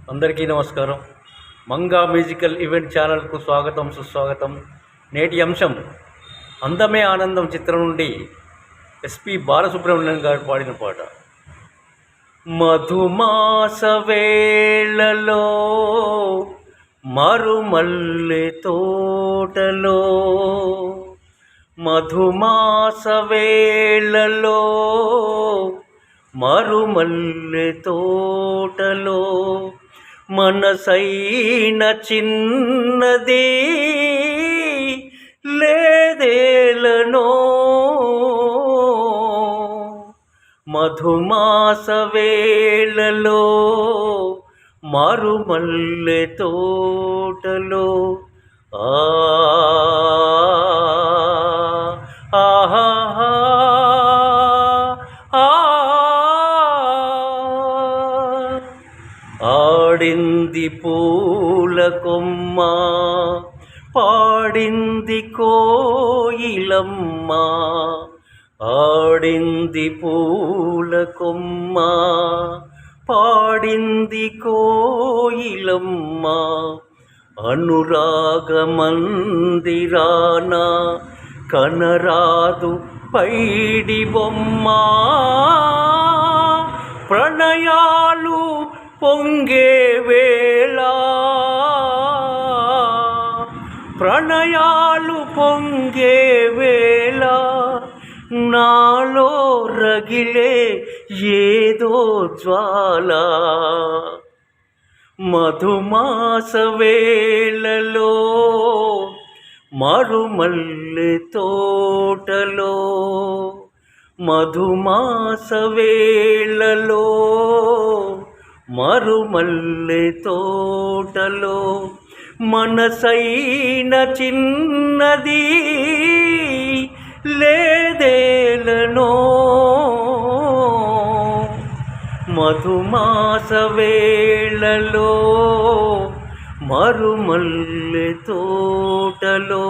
అందరికీ నమస్కారం. Manga musical event ఛానల్కు స్వాగతం, సుస్వాగతం. నేటి అంశం అందమే ఆనందం చిత్రం నుండి ఎస్పి బాలసుబ్రహ్మణ్యం గారు పాడిన పాట. మధుమాస వేళలో మరుమల్లె తోటలో, మధుమాస వేళలో మరుమల్లె తోటలో, మనసైన చిన్నది లేదేలనో. మధుమాస వేళలో మరుమల్లె తోటలో, ఆడింది పూల కొమ్మ, పాడింది కోయిలమ్మ. ఆడింది పూల కొమ్మ, పాడింది కోయిలమ్మ. అనురాగ మందిరాన కనరాదు పైడి బొమ్మ. ప్రణయాలు పొంగే వేళ, ప్రణయాలు పొంగే వేళ, నాలో రగిలే ఏదో జ్వాల. మధుమాస వేళలో మరుమల్లె తోటలో, మధుమాస వేళలో మరుమల్లె తోటలో, మనసైన చిన్నది లేదేలనో. మధుమాస వేళలో మరుమల్లె తోటలో.